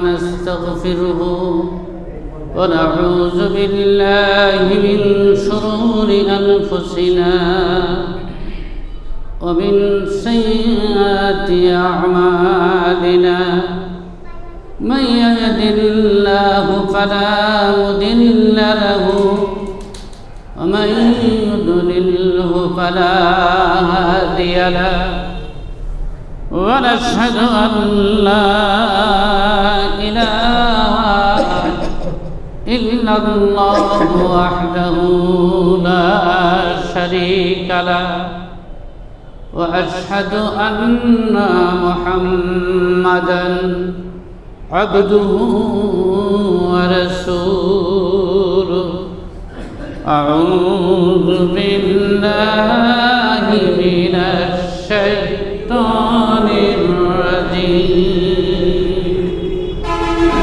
ونستغفره ونعوذ بالله من شرور أنفسنا ومن سيئات أعمالنا من يهد الله فلا مضل له ومن يضلله فلا هادي له ونشهد أن لا إله إلا الله وحده لا شريك له وأشهد أن محمدًا عبده ورسوله أعوذ بالله من الشيطان الرجيم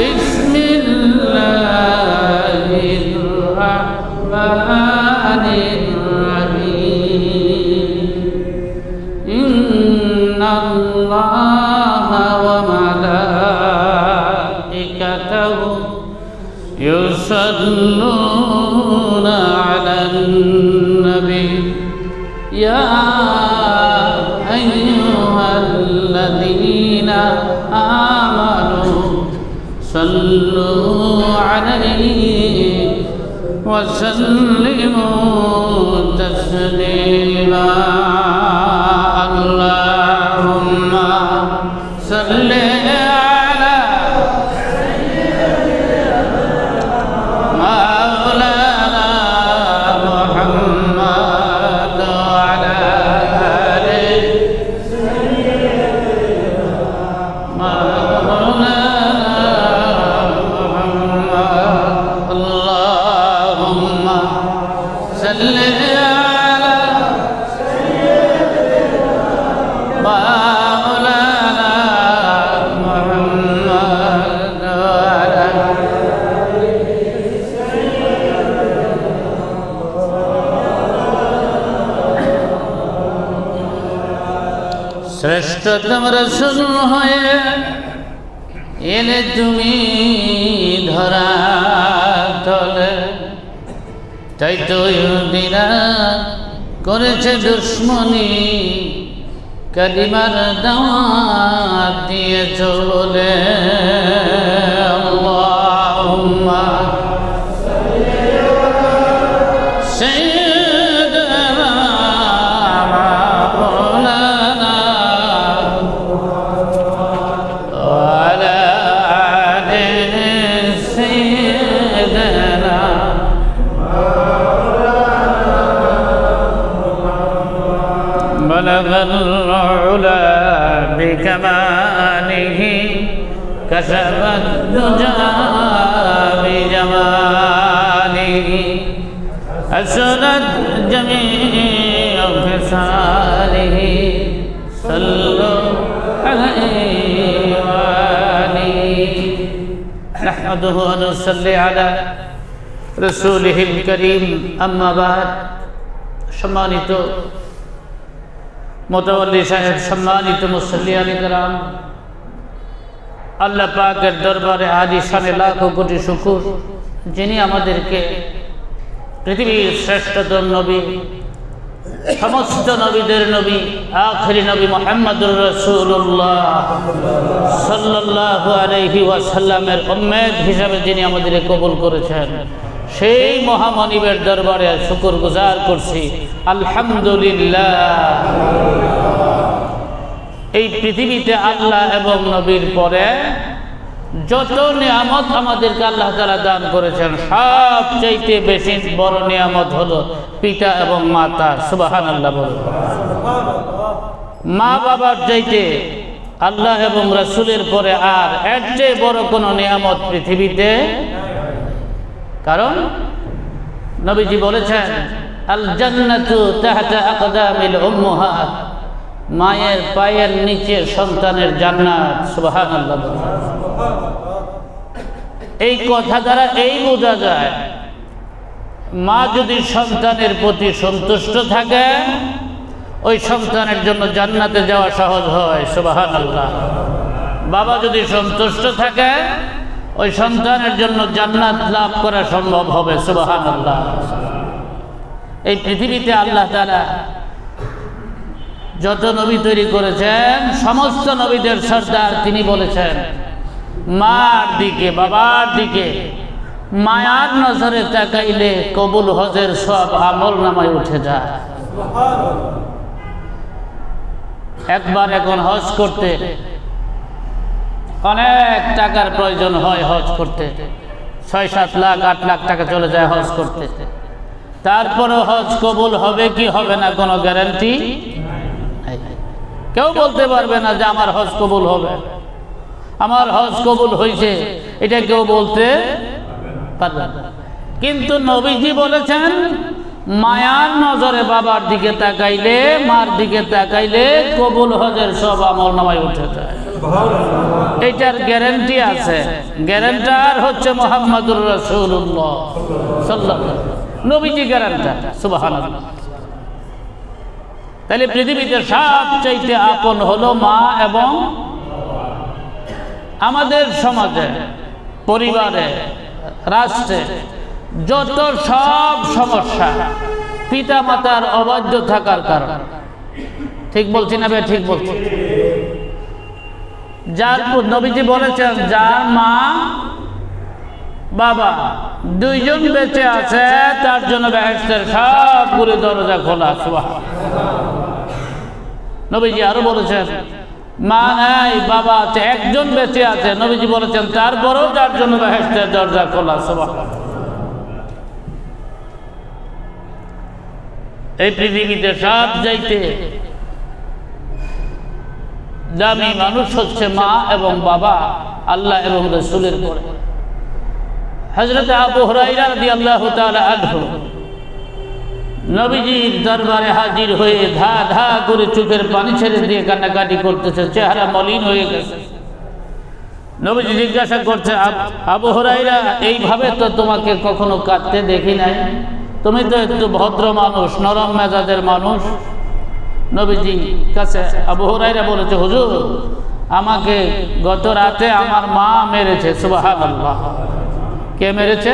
بسم الله الرحمن الرحيم إن الله وملائكته يصلون على النبي يا أيها الذين آمنوا صلوا عليه وسلموا تسليما اللهم صل শ্রেষ্ঠতম রাসূল হয়ে এলে তুমি ধরা তলে তাই তো ইহুদিরা করেছে দুশ্মনী কালিমার দাওয়াত দিয়েছ বলে আল্লাহুম্মা بلغ العلا بكماله كشف الدجى بجماله أسرت جميع خصاله صلوا عليه وآله نحمده ونصلي على رسوله الكريم أما بعد সম্মানিত মোতাওয়াল্লি সাহেব, সম্মানিত মুসল্লিয়ান কিরাম, আল্লাহ পাকের দরবারে আলিশানে লাখো কোটি শুকর, যিনি আমাদেরকে পৃথিবীর শ্রেষ্ঠতম নবী, সমস্ত নবীদের নবী, আখিরি নবী মুহাম্মদুর রাসূলুল্লাহ সাল্লাল্লাহু আলাইহি ওয়াসাল্লামের উম্মত হিসাবে যিনি আমাদেরকে কবুল করেছেন, সেই মহামনিবের দরবারে শুকর গুজার করছি আলহামদুলিল্লাহ। এই পৃথিবীতে আল্লাহ এবং নবীর পরে যত নিয়ামত আমাদেরকে আল্লাহ তাআলা দান করেছেন, সবচেয়ে বেশি বড় নিয়ামত হলো পিতা এবং মাতা। সুবহানাল্লাহ বলুন। মা বাবার চাইতে আল্লাহ এবং রাসূলের পরে আর এর চেয়ে বড় কোনো নিয়ামত পৃথিবীতে, কারণ নবীজি বলেছেন আল জান্নাতু তাহতা আকদামিল উম্মাহাত, মায়ের পায়ের নিচে সন্তানের জান্নাত। সুবহানাল্লাহ। এই কথা দ্বারা এই বোঝা যায়, মা যদি সন্তানের প্রতি সন্তুষ্ট থাকে, ওই সন্তানের জন্য জান্নাতে যাওয়া সহজ হয়। সুবহানাল্লাহ। বাবা যদি সন্তুষ্ট থাকে ওই সন্তানের জন্য জান্নাত লাভ করা সম্ভব হবে। সুবহানাল্লাহ। এই পৃথিবীতে আল্লাহ তাআলা যত নবী তৈরি করেছেন সমস্ত নবীদের সর্দার তিনি বলেছেন মার দিকে বাবার দিকে মায়ার নজরে তাকাইলে কবুল হজের সব আমল নামায় উঠে যায়। একবার এখন হজ করতে অনেক টাকার প্রয়োজন হয়, হজ করতে 6-7 লাখ 8 লাখ টাকা চলে যায় হজ করতে। তারপরে হজ কবুল হবে কি হবে না কোনো গ্যারান্টি কেউ বলতে পারবে না যে আমার হজ কবুল হবে, আমার হজ কবুল হয়েছে, এটা কেউ বলতে পারবে না। কিন্তু নবীজি বলেছেন মায়ার নজরে বাবার দিকে তাকাইলে মার দিকে তাকাইলে কবুল হজের সব আমল নামায় উঠে যায়। এইটার গ্যারান্টি আছে। গ্যারান্টার হচ্ছে মুহাম্মদুর রাসূলুল্লাহ সাল্লাল্লাহু আলাইহি ওয়াসাল্লাম, নবীজি গ্যারান্টার। সুবহানাল্লাহ। তাহলে পৃথিবীতে সবচাইতে আপন হলো মা এবং আমাদের সমাজে, পরিবারে, রাষ্ট্রে যত সব সমস্যা পিতা মাতার অবাধ্য থাকার কারণে। ঠিক বলছি না ভাই? ঠিক বলছি। যার নবীজি বলেছেন যার মা বাবা দুইজন বেঁচে আছে তার জন্য বেহেশতের সবগুলো দরজা খোলা। নবীজি আরো বলেছেন মা নাই বাবা আছে একজন বেঁচে আছে, নবীজি বলেছেন তারপরেও তার জন্য বেহেশতের দরজা খোলা। এই পৃথিবীতে সব চাইতে দামি মানুষ হচ্ছে মা এবং বাবা, আল্লাহ এবং রাসূলের পরে। হযরত আবু হুরায়রা রাদিয়াল্লাহু তাআলা আনহু নবীজির দরবারে হাজির হয়ে ধা ধা করে চোখের পানি ছেড়ে দিয়ে কান্নাকাটি করতেছে, চেহারা মলিন হয়ে গেছে। নবীজি জিজ্ঞাসা করছে আবু হুরায়রা এইভাবে তো তোমাকে কখনো কাঁদতে দেখি নাই, তুমি তো একটু ভদ্র মানুষ, নরম মেজাজের মানুষ। নবীজি কাছে আবু হুরায়রা বলেছে হুজুর আমাকে গত রাতে আমার মা মেরেছে। সুবহানাল্লাহ। কে মেরেছে?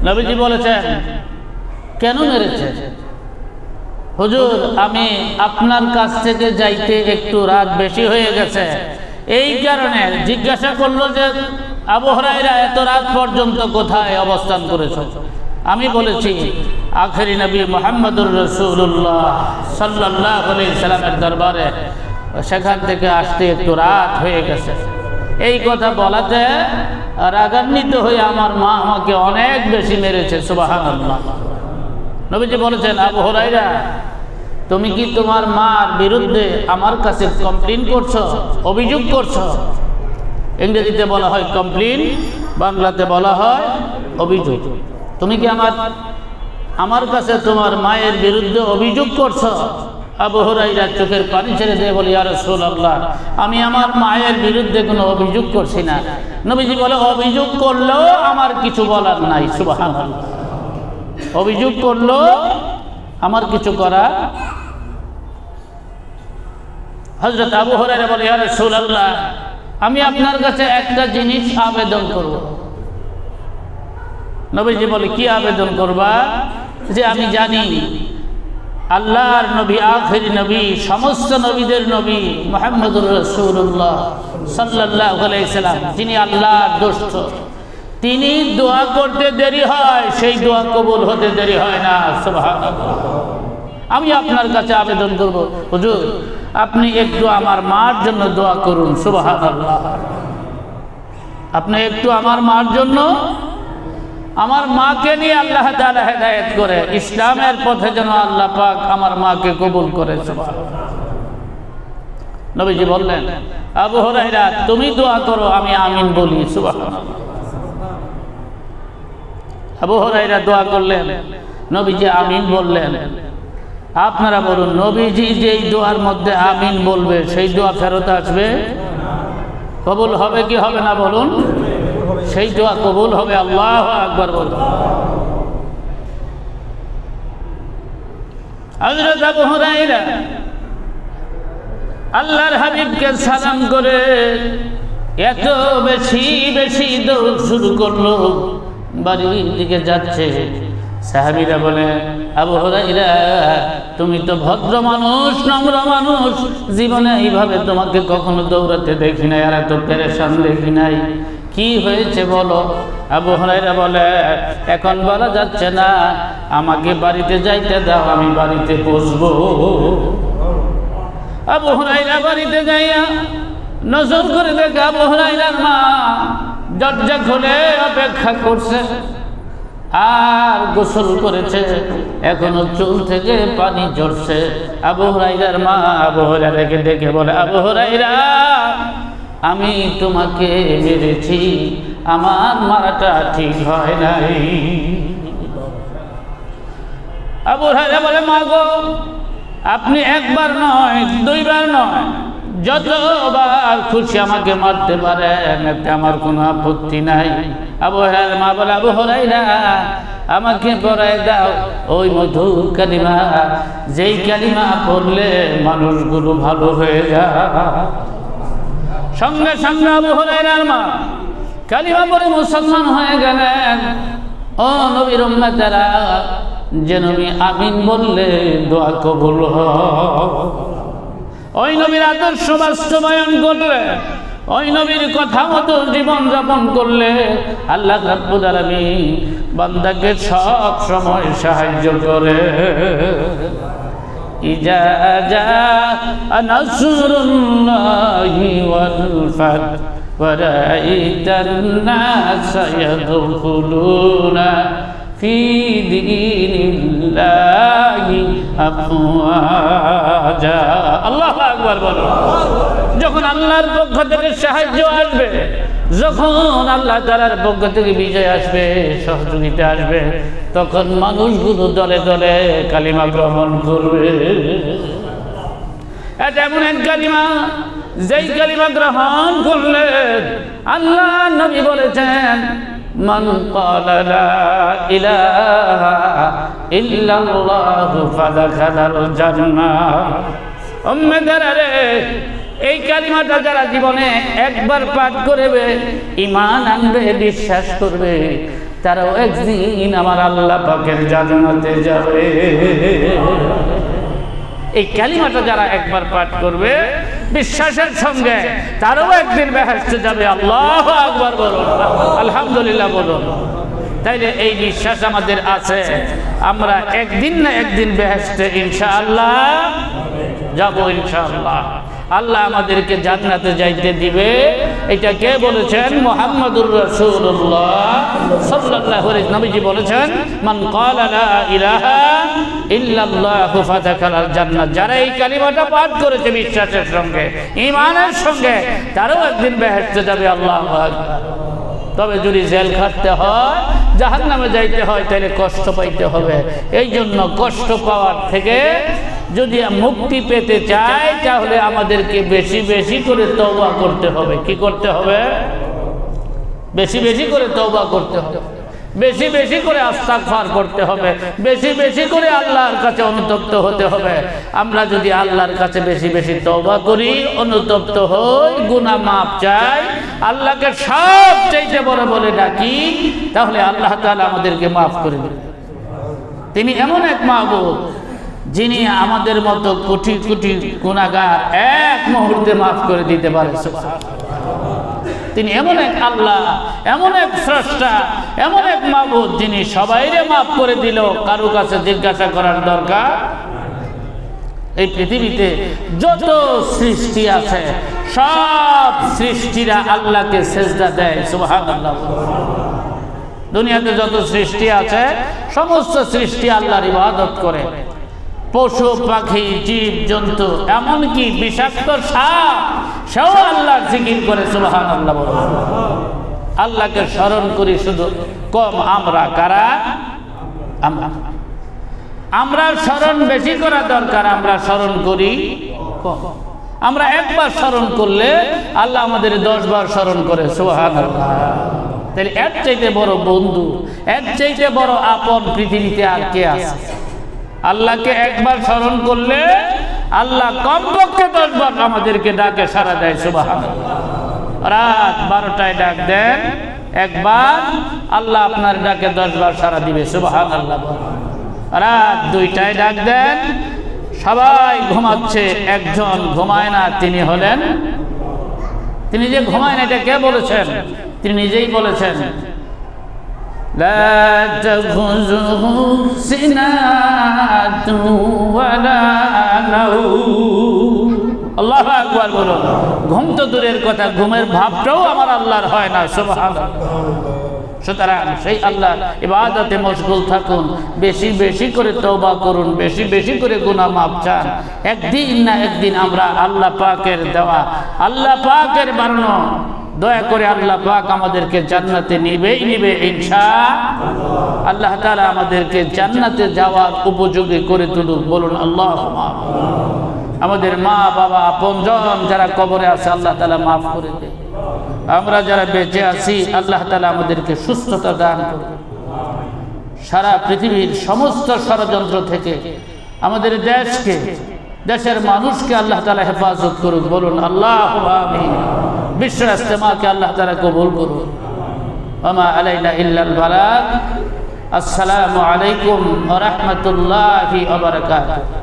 নবীজি বলেছেন কেন মেরেছে? হুজুর আমি আপনার কাছ থেকে যাইতে একটু রাত বেশি হয়ে গেছে, এই কারণে। জিজ্ঞাসা করলো যে আবু হুরায়রা এত রাত পর্যন্ত কোথায় অবস্থান করেছো? আমি বলেছি আখেরি নবী মুহাম্মদুর রাসূলুল্লাহ সাল্লাল্লাহু আলাইহি সাল্লামের দরবারে, সেখান থেকে আসতে একটু রাত হয়ে গেছে। এই কথা বলাতে রাগান্বিত হয়ে আমার মা আমাকে অনেক বেশি মেরেছে। সুবহানাল্লাহ। নবীজি বলেছেন আবু হুরায়রা তুমি কি তোমার মার বিরুদ্ধে আমার কাছে কমপ্লেইন করছো, অভিযোগ করছো? ইংরেজিতে বলা হয় কমপ্লেইন, বাংলাতে বলা হয় অভিযোগ। তুমি কি আমার কাছে তোমার মায়ের বিরুদ্ধে অভিযোগ করছো? আবু হুরায়রা চোখের পানি ছেড়ে দিয়ে বলে ইয়া রাসূলুল্লাহ আমি আমার মায়ের বিরুদ্ধে কোনো অভিযোগ করছি না। নবীজি বলে অভিযোগ করলেও আমার কিছু বলার নাই। সুবহানাল্লাহ। অভিযোগ করলেও আমার কিছু করার। হযরত আবু হুরায়রা বলে ইয়া রাসূলুল্লাহ আমি আপনার কাছে একটা জিনিস আবেদন করব। নবীজি বলে কি আবেদন করবা? যে আমি জানি আল্লাহর নবী আখেরি নবী সমস্ত নবীদের নবী মুহাম্মদুর রাসূলুল্লাহ সাল্লাল্লাহু আলাইহি সাল্লাম যিনি আল্লাহর দোস্ত, তিনি দোয়া করতে দেরি হয় সেই দোয়া কবুল হতে দেরি হয় না। সুবহানাল্লাহ। আমি আপনার কাছে আবেদন করব হুজুর আপনি একটু আমার মার জন্য দোয়া করুন। সুবহানাল্লাহ। আপনি একটু আমার মার জন্য, আমার মাকে নিয়ে আল্লাহ তাআলা হেদায়েত করে ইসলামের পথে যেন আল্লাহ পাক আমার মাকে কবুল করে। সুবহানাল্লাহ। নবীজি বললেন আবু হুরায়রা তুমি দোয়া করো আমি আমিন বলি। সুবহানাল্লাহ। আবু হুরায়রা দোয়া করলেন, নবীজি আমিন বললেন। আপনারা বলুন নবীজি যেই দোয়ার মধ্যে আমিন বলবে সেই দোয়া ফেরত আসবে? কবুল হবে কি হবে না বলুন? সেই দোয়া কবুল হবে। আল্লাহু আকবার বলুন। হযরত আবু হুরায়রা আল্লাহর হাবিবকে সালাম করে এত বেশি বেশি দৌড় শুরু করলো, বাড়ির দিকে যাচ্ছে। সাহাবীরা বলে, আবু হুরায়রা তুমি তো ভদ্র মানুষ, নম্র মানুষ, জীবনে এইভাবে তোমাকে কখনো দৌড়াতে দেখি নাই, আর এত পেরেশান দেখি নাই, কি হয়েছে বলো? আবু হুরায়রা বলে, এখন বলা যাচ্ছে না, আমাকে বাড়িতে যাইতে দাও, আমি বাড়িতে পৌঁছবো। আবু হুরায়রা বাড়িতে যাইয়া নজর করে দেখে আবু হুরায়রার মা দরজা খুলে অপেক্ষা করছে, আর গোসল করেছে, এখনো চুল থেকে পানি ঝরছে। আবু হুরায়রার মা আবু হুরায়রাকে ডেকে বলে, আবু হুরায়রা আমি তোমাকে মেরেছি, আমার মারাটা ঠিক হয় নাই। আবু হুরায়রা বলে, মা গো আপনি একবার নয়, দুইবার নয়, যতবার খুশি আমাকে মারতে পারেন, এতে আমার কোনো আপত্তি নাই। আবু হুরায়রার মা বলে, আবু হুরায়রা আমাকে পড়ায় দাও ওই মধুর কালিমা, যেই কালিমা পড়লে মানুষগুলো ভালো হয়ে যায়। সঙ্গে সঙ্গে আবু হুরায়রার মা কালিমা পড়ে মুসলমান হয়ে গেলেন। ও নবীর উম্মতেরা, যে নবী আমিন বললে দোয়া কবুল হয়, ওই নবীর আদর্শ বাস্তবায়ন করলে, ওই নবীর কথা মতো জীবন যাপন করলে আল্লাহ রাব্বুল আলামিন বান্দাকে সব সময় সাহায্য করে। ইজা জাআ নাসরুল্লাহি ওয়াল ফাত ওয়া রাআইতান নাসা ইয়াদখুলুনা ফি দীনিল্লাহি আফওয়াজা। আল্লাহু আকবার বলো। যখন আল্লাহর পক্ষ থেকে সাহায্য আসবে, যখন আল্লাহ তাআলার পক্ষ থেকে বিজয় আসবে, সহযোগিতা আসবে, তখন মানুষগুলো দলে দলে কালিমা গ্রহণ করবে। এটা এমন এক কালিমা, যেই কালিমা গ্রহণ করলে আল্লাহ নবী বলেছেন, মান ক্বালা লা ইলাহা ইল্লাল্লাহু ফাদাখালাল জান্নাহ। উম্মতেরা, এই কালিমাটা যারা জীবনে একবার পাঠ করবে, ঈমান আনবে, বিশ্বাস করবে, তারাও একদিন আমার আল্লাহ পাকের জান্নাতে যাবে। এই কালিমাটা যারা একবার পাঠ করবে বিশ্বাসের সঙ্গে, তারাও একদিন বেহেশতে যাবে। আল্লাহু আকবার বলুন, আলহামদুলিল্লাহ বলুন। তাইলে এই বিশ্বাস আমাদের আছে, আমরা একদিন না একদিন বেহেশতে ইনশাআল্লাহ যাব, ইনশাআল্লাহ। আল্লাহ আমাদেরকে জান্নাতে যাইতে দিবে। এটা কে বলেছেন? মুহাম্মদুর রাসূলুল্লাহ সাল্লাল্লাহু আলাইহি নবীজি বলেছেন, মান ক্বালা লা ইলাহা ইল্লাল্লাহু ফাদাখালাল জান্নাহ। যারা এই কালিমাটা পাঠ করেছে বিশ্বাসের সঙ্গে, ঈমানের সঙ্গে, তারাও একদিন বেহেশতে যাবে। আল্লাহু আকবার। তবে যদি জেল খাটতে হয়, জাহান্নামে যাইতে হয়, তাহলে কষ্ট পাইতে হবে। এই জন্য কষ্ট পাওয়ার থেকে যদি মুক্তি পেতে চাই, তাহলে আমাদেরকে বেশি বেশি করে তওবা করতে হবে। কি করতে হবে? বেশি বেশি করে তওবা করতে হবে, বেশি বেশি করে ইস্তিগফার করতে হবে, বেশি বেশি করে আল্লাহর কাছে অনুতপ্ত হতে হবে। আমরা যদি আল্লাহর কাছে বেশি বেশি তওবা করি, অনুতপ্ত হই, গুনাহ মাফ চাই, আল্লাহকে সবচেয়ে বড় বলে ডাকি, তাহলে আল্লাহ তাআলা আমাদেরকে মাফ করে দেবেন। তিনি এমন এক মাহবুব, যিনি আমাদের মতো কোটি কোটি গুনাহগার এক মুহূর্তে মাফ করে দিতে পারেন। তিনি এমন এক আল্লাহ, এমন এক স্রষ্টা, এমন এক মাবুদ, যিনি সবাইরে মাফ করে দিল, কারো কাছে জিজ্ঞাসা করার দরকার। এই পৃথিবীতে যত সৃষ্টি আছে, সব সৃষ্টিরা আল্লাহকে সেজদা দেয়। সুবহানাল্লাহ। দুনিয়াতে যত সৃষ্টি আছে, সমস্ত সৃষ্টি আল্লাহর ইবাদত করে। পশু পাখি, জীব জন্তু, এমনকি বিষাক্ত সাপ, সেও আল্লাহর জিকির করে। সুবহানাল্লাহ। আল্লাহকে স্মরণ করি শুধু কম আমরা। কারা? আমরা স্মরণ বেশি করা দরকার, আমরা স্মরণ করি কম। আমরা একবার স্মরণ করলে আল্লাহ আমাদের 10 বার স্মরণ করে। সুবহানাল্লাহ। তাহলে এর চাইতে বড় বন্ধু, এর চাইতে বড় আপন পৃথিবীতে আর কে আছে? আল্লাহকে একবার স্মরণ করলে আল্লাহ কমপক্ষে 10 বার আমাদেরকে ডাকে সাড়া দেয়। সুবহানাল্লাহ। রাত 12টায় ডাক দেন একবার, আল্লাহ আপনার ডাকে 10 বার সাড়া দিবে। সুবহানাল্লাহ। রাত 2টায় ডাক দেন, সবাই ঘুমাচ্ছে, একজন ঘুমায় না, তিনি হলেন, তিনি যে ঘুমায় না এটা কে বলেছেন? তিনি নিজেই বলেছেন, লা তাখুযুহু সিনাতু ওয়ালা নাওম। আল্লাহু আকবার বলুন। ঘুম তো দূরের কথা, ঘুমের ভাবটাও আমার আল্লাহর হয় না। সুবহানাল্লাহ। সুতরাং সেই আল্লাহর ইবাদতে মশগুল থাকুন, বেশি বেশি করে তওবা করুন, বেশি বেশি করে গুনাহ মাফ চান। একদিন না একদিন আমরা আল্লাহ পাকের দেওয়া, আল্লাহ পাকের বানানো, দয়া করে আল্লাহ পাক আমাদেরকে জান্নাতে নিবেই নিবে ইনশাআল্লাহ। আল্লাহ তাআলা আমাদেরকে জান্নাতে যাওয়ার উপযোগী করে তুলুক। বলুন আল্লাহুম্মা। আমাদের মা বাবা আপনজন যারা কবরে আছে আল্লাহ তাআলা মাফ করে দেন। আমরা যারা বেঁচে আছি আল্লাহ তাআলা আমাদেরকে সুস্থতা দান করুন। সারা পৃথিবীর সমস্ত ষড়যন্ত্র থেকে আমাদের দেশকে, দেশের মানুষকে আল্লাহ তাআলা হেফাজত করুন। বলুন আল্লাহুম্মা আমিন। বিশ্ব ইজতেমাকে আল্লাহ তাআলা কবুল করুন। ওয়া আলাইনা ইল্লাল বালাগ। আসসালামু আলাইকুম ওয়া রাহমাতুল্লাহি ওয়া বারাকাতুহু।